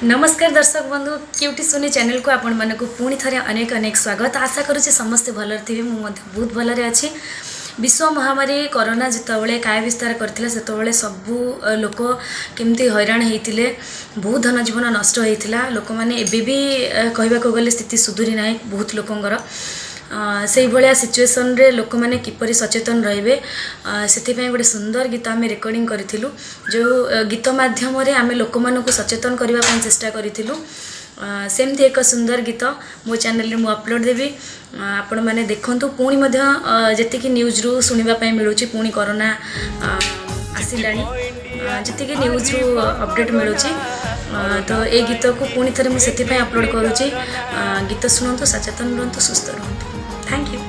नमस्कार दर्शक बंधु क्यूटी सोनी चैनल को आपण मानक पुणी थे अनेक अनेक स्वागत। आशा करुचे समस्ते भलर थे बहुत भलरे अच्छी। विश्व महामारी कोरोना जितेबाला काय विस्तार करथिला सेतबाला सबू लोक केमती हैरान होते, बहुत धन जीवन नष्ट होता। लोक मैंने एबी कहवाक गले स्थिति सुधुरी ना बहुत लोकंर से भाया सिचुएसन रे लोक मैंने किपरि सचेतन रहिबे से गोटे सुंदर गीत आम रेकर्डिंग करूँ। जो गीत माध्यम आम लोक मानक सचेतन करने चेष्टा करूँ। सेमती एक सुंदर गीत मो चैनल रे मु अपलोड देवी, आपण मैंने देखंतु। पुणी जी न्यूज रु शुणापी मिलूँ, पुणी कोरोना आसिलानी जी न्यूज रु अपडेट मिलूँ। तो ये गीत को पुणी थे मुझे अपलोड करुँची। गीत शुणु, सचेतन रुहतु, सुस्थ रुहतु। Thank you.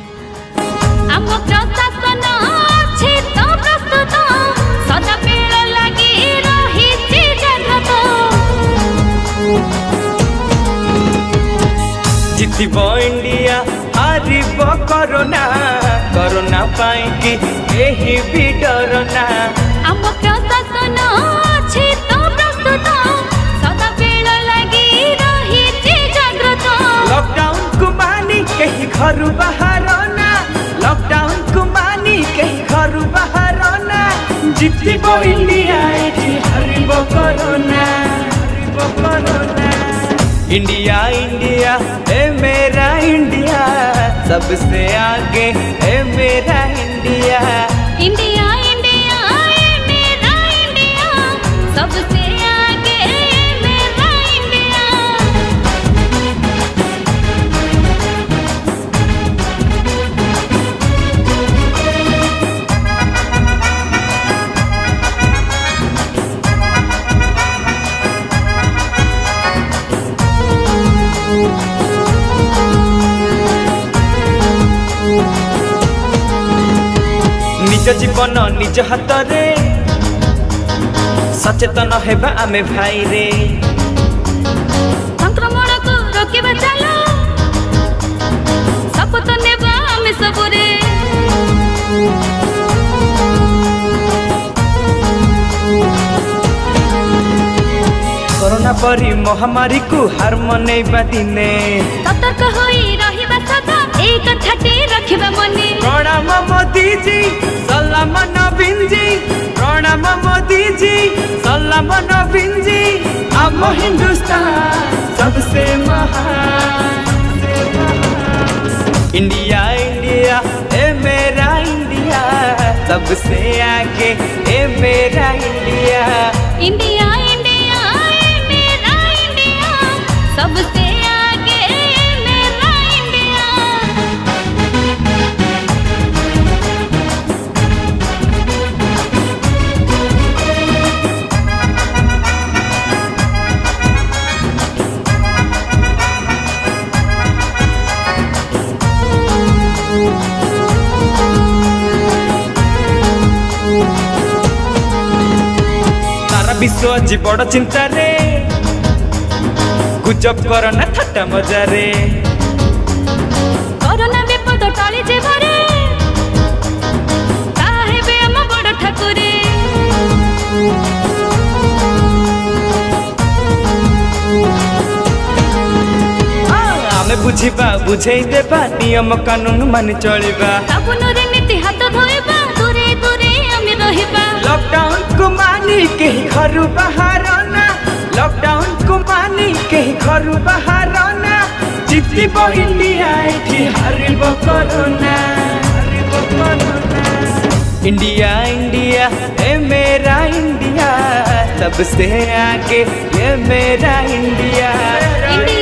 जितिबो इंडिया हारिबो कोरोना, कोरोना पाई कि एही भी डरना। आम प्रशासन अछि तो प्रस्तुत, सदा बेल लगी रही जागृत। लॉकडाउन को मानी कहीं घर बाहरना, लॉकडाउन को मानी कहीं घर बाहरना। जितिबो इंडिया एठी हारिबो कोरोना, हारिबो कोरोना। इंडिया इंडिया ए मेरा इंडिया, सबसे आगे ए मेरा इंडिया। इंडिया इंडिया ए मेरा इंडिया, सबसे आगे ए मेरा इंडिया। निज जीवन निज हाथ रे, सचेतन हेबा आमे भाई रे। संक्रमण को रोकिबा चलो, शपथ नेबा आमे सबरे। कोरोना परी महामारी को हार मनैबा दिने, सतर्क होई रहिबा सदा, एक छाटी रखिबा मने। प्रणाम मोदी जी, सलाम नवीन जी। प्रणाम मोदी जी, सलाम नवीन जी। हम हिंदुस्तान सबसे महान, इंडिया इंडिया ए मेरा इंडिया, सबसे आगे ए मेरा इंडिया। इंडिया इंडिया ए मेरा इंडिया, सबसे आगे ए मेरा इंडिया। सारा विश्व आज बड़ चिंता रे, गुजब कोरोना थट्टा मजा रे। कोरोना विपद टली जे भरे, ताहेबे हम बड़ ठाकुरे। आमे बुझिबा बुझेई देबा, नियम कानून मानि चलिबा। साबुन रे नीति हाथ धोइबा, दूरे दूरे हम रहिबा। लॉकडाउन को मानी कहीं घर बाहरना, लॉकडाउन को मानी कहीं घर बाहरना। जितिबो इंडिया एठी हारिबो कोरोना, हारिबो कोरोना। इंडिया इंडिया ए मेरा इंडिया, सबसे आगे ये मेरा इंडिया। इंडिया